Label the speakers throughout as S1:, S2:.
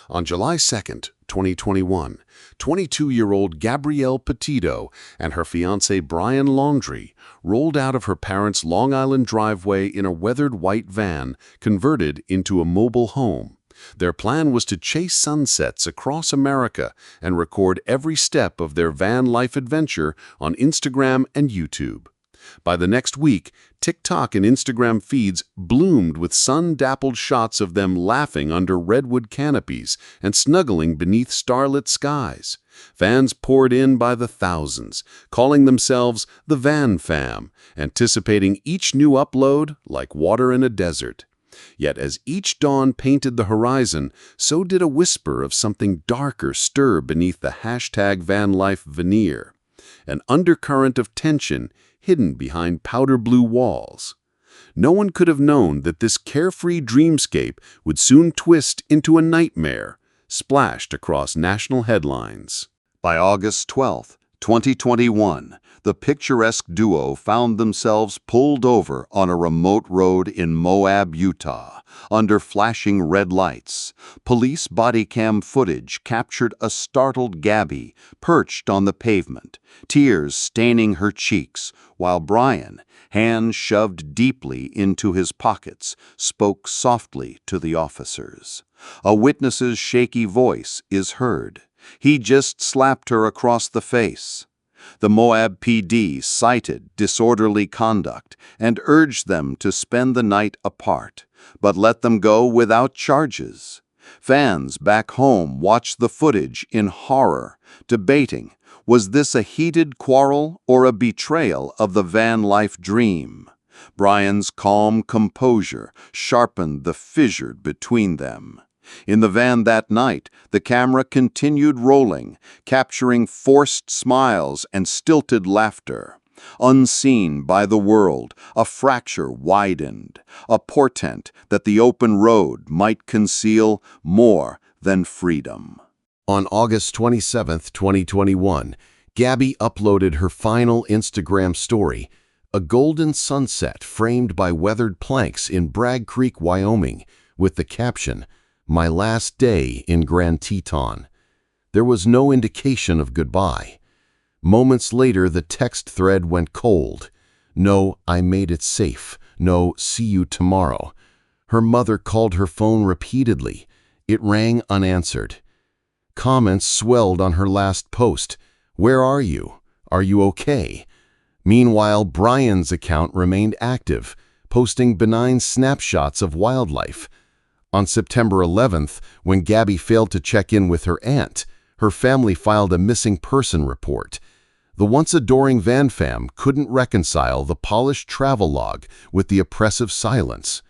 S1: On July 2nd, 2021, 22-year-old Gabby Petito and her fiancé Brian Lundrie rolled out of her parents' Long Island driveway in a weathered white van converted into a mobile home. Their plan was to chase sunsets across America and record every step of their van life adventure on Instagram and YouTube. By the next week, TikTok and Instagram feeds bloomed with sun-dappled shots of them laughing under redwood canopies and snuggling beneath starlit skies. Fans poured in by the thousands, calling themselves the Van Fam, anticipating each new upload like water in a desert. Yet as each dawn painted the horizon, so did a whisper of something darker stir beneath the #VanLife veneer, an undercurrent of tension hidden behind powder blue walls. No one could have known that this carefree dreamscape would soon twist into a nightmare, splashed across national headlines.
S2: By August 12, 2021, the picturesque duo found themselves pulled over on a remote road in Moab, Utah, under flashing red lights. Police body cam footage captured a startled Gabby perched on the pavement, tears staining her cheeks, while Brian, hands shoved deeply into his pockets, spoke softly to the officers. A witness's shaky voice is heard. "He just slapped her across the face." The Moab PD cited disorderly conduct and urged them to spend the night apart, but let them go without charges. Fans back home watched the footage in horror, debating, was this a heated quarrel or a betrayal of the van life dream? Brian's calm composure sharpened the fissure between them. In the van that night, the camera continued rolling, capturing forced smiles and stilted laughter. Unseen by the world, a fracture widened, a portent that the open road might conceal more than freedom.
S1: On August 27, 2021, Gabby uploaded her final Instagram story, a golden sunset framed by weathered planks in Bragg Creek, Wyoming, with the caption, "My last day in Grand Teton." There was no indication of goodbye. Moments later, the text thread went cold. No, "I made it safe." No, "see you tomorrow." Her mother called her phone repeatedly. It rang unanswered. Comments swelled on her last post. "Where are you? Are you okay?" Meanwhile, Brian's account remained active, posting benign snapshots of wildlife. On September 11th, when Gabby failed to check in with her aunt, her family filed a missing person report. The once adoring Van Fam couldn't reconcile the polished travelogue with the oppressive silence.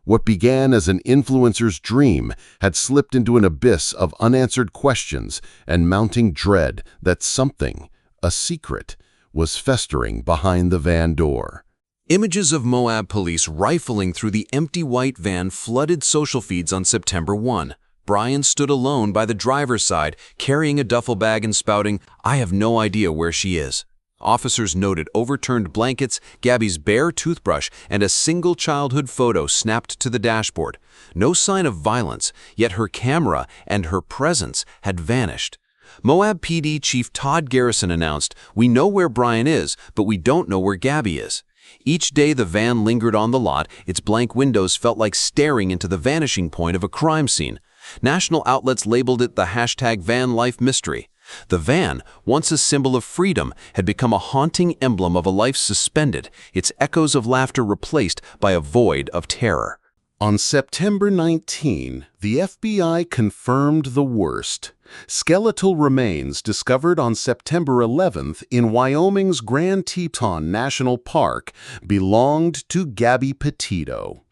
S1: What began as an influencer's dream had slipped into an abyss of unanswered questions and mounting dread that something, a secret, was festering behind the van door.
S3: Images of Moab police rifling through the empty white van flooded social feeds on September 1. Brian stood alone by the driver's side, carrying a duffel bag and spouting, "I have no idea where she is." Officers noted overturned blankets, Gabby's bare toothbrush, and a single childhood photo snapped to the dashboard. No sign of violence, yet her camera and her presence had vanished. Moab PD Chief Todd Garrison announced, "We know where Brian is, but we don't know where Gabby is." Each day the van lingered on the lot, its blank windows felt like staring into the vanishing point of a crime scene. National outlets labeled it the #VanLife mystery. The van, once a symbol of freedom, had become a haunting emblem of a life suspended, its echoes of laughter replaced by a void of terror.
S1: On September 19, the FBI confirmed the worst. Skeletal remains discovered on September 11th in Wyoming's Grand Teton National Park belonged to Gabby Petito.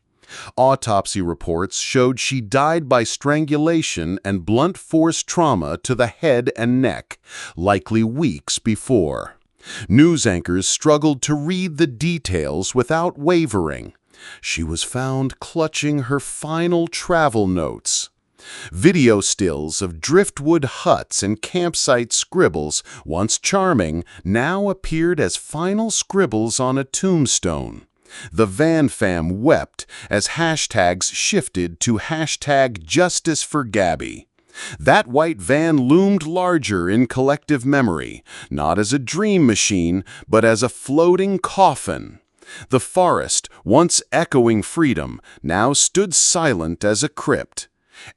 S1: Autopsy reports showed she died by strangulation and blunt force trauma to the head and neck, likely weeks before. News anchors struggled to read the details without wavering. She was found clutching her final travel notes. Video stills of driftwood huts and campsite scribbles, once charming, now appeared as final scribbles on a tombstone. The Van fam wept as hashtags shifted to #JusticeForGabby. That white van loomed larger in collective memory, not as a dream machine, but as a floating coffin. The forest, once echoing freedom, now stood silent as a crypt.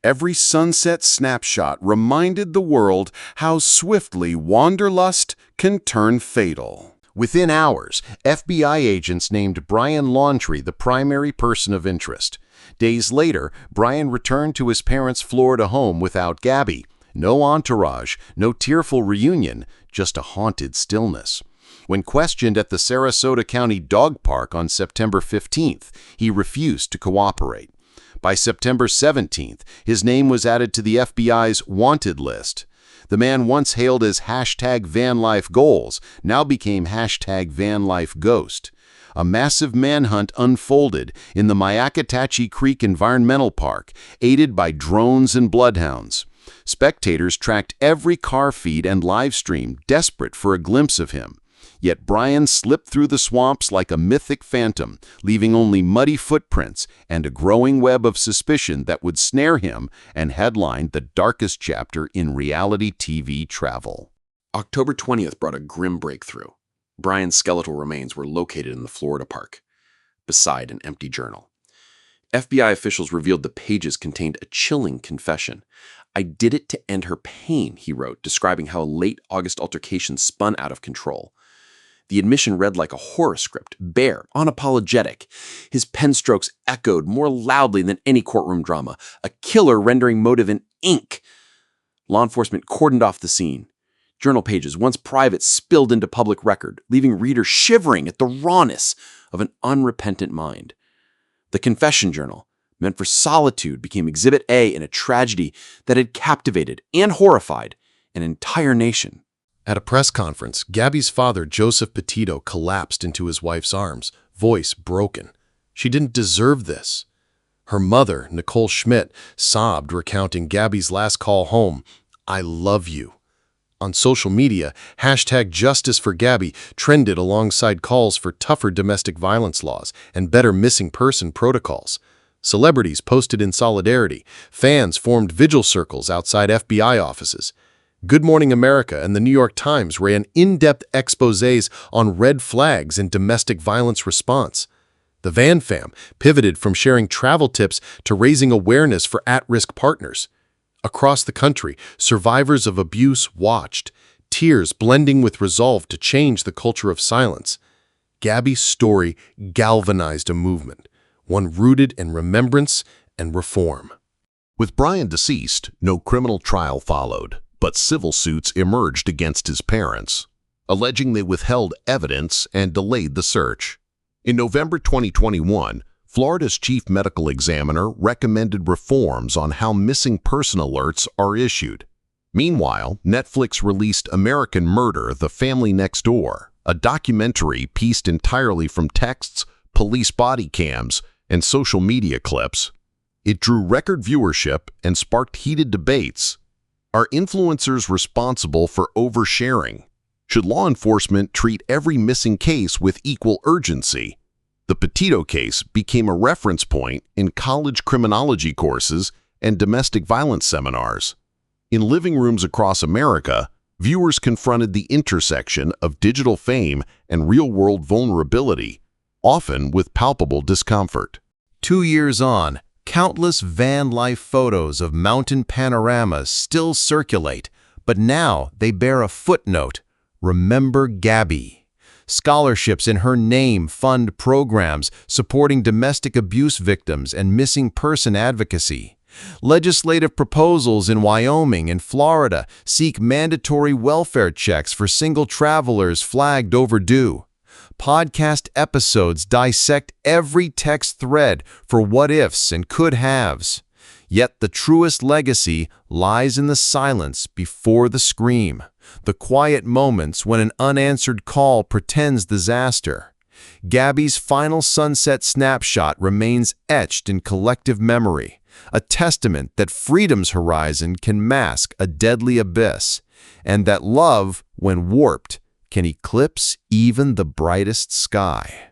S1: Every sunset snapshot reminded the world how swiftly wanderlust can turn fatal. Within hours, FBI agents named Brian Lundrie the primary person of interest. Days later, Brian returned to his parents' Florida home without Gabby. No entourage, no tearful reunion, just a haunted stillness. When questioned at the Sarasota County Dog Park on September 15th, he refused to cooperate. By September 17th, his name was added to the FBI's wanted list. The man once hailed as #VanLifeGoals now became #VanLifeGhost. A massive manhunt unfolded in the Myakatachi Creek Environmental Park, aided by drones and bloodhounds. Spectators tracked every car feed and live stream, desperate for a glimpse of him. Yet Brian slipped through the swamps like a mythic phantom, leaving only muddy footprints and a growing web of suspicion that would snare him and headline the darkest chapter in reality TV travel.
S3: October 20th brought a grim breakthrough. Brian's skeletal remains were located in the Florida park, beside an empty journal. FBI officials revealed the pages contained a chilling confession. "I did it to end her pain," he wrote, describing how a late August altercation spun out of control. The admission read like a horror script, bare, unapologetic. His pen strokes echoed more loudly than any courtroom drama, a killer rendering motive in ink. Law enforcement cordoned off the scene. Journal pages, once private, spilled into public record, leaving readers shivering at the rawness of an unrepentant mind. The confession journal, meant for solitude, became Exhibit A in a tragedy that had captivated and horrified an entire nation.
S1: At a press conference, Gabby's father, Joseph Petito, collapsed into his wife's arms, voice broken. She didn't deserve this. Her mother, Nicole Schmidt, sobbed, recounting Gabby's last call home, "I love you." On social media, #JusticeForGabby trended alongside calls for tougher domestic violence laws and better missing person protocols. Celebrities posted in solidarity. Fans formed vigil circles outside FBI offices. Good Morning America and the New York Times ran in-depth exposés on red flags in domestic violence response. The Van fam pivoted from sharing travel tips to raising awareness for at-risk partners. Across the country, survivors of abuse watched, tears blending with resolve to change the culture of silence. Gabby's story galvanized a movement, one rooted in remembrance and reform. With Brian deceased, no criminal trial followed, but civil suits emerged against his parents, alleging they withheld evidence and delayed the search. In November 2021, Florida's chief medical examiner recommended reforms on how missing person alerts are issued. Meanwhile, Netflix released American Murder: The Family Next Door, a documentary pieced entirely from texts, police body cams, and social media clips. It drew record viewership and sparked heated debates. Are influencers responsible for oversharing? Should law enforcement treat every missing case with equal urgency? The Petito case became a reference point in college criminology courses and domestic violence seminars. In living rooms across America, viewers confronted the intersection of digital fame and real-world vulnerability, often with palpable discomfort. 2 years on, countless van life photos of mountain panoramas still circulate, but now they bear a footnote, "Remember Gabby." Scholarships in her name fund programs supporting domestic abuse victims and missing person advocacy. Legislative proposals in Wyoming and Florida seek mandatory welfare checks for single travelers flagged overdue. Podcast episodes dissect every text thread for what-ifs and could-haves. Yet the truest legacy lies in the silence before the scream, the quiet moments when an unanswered call portends disaster. Gabby's final sunset snapshot remains etched in collective memory, a testament that freedom's horizon can mask a deadly abyss, and that love, when warped, can eclipse even the brightest sky.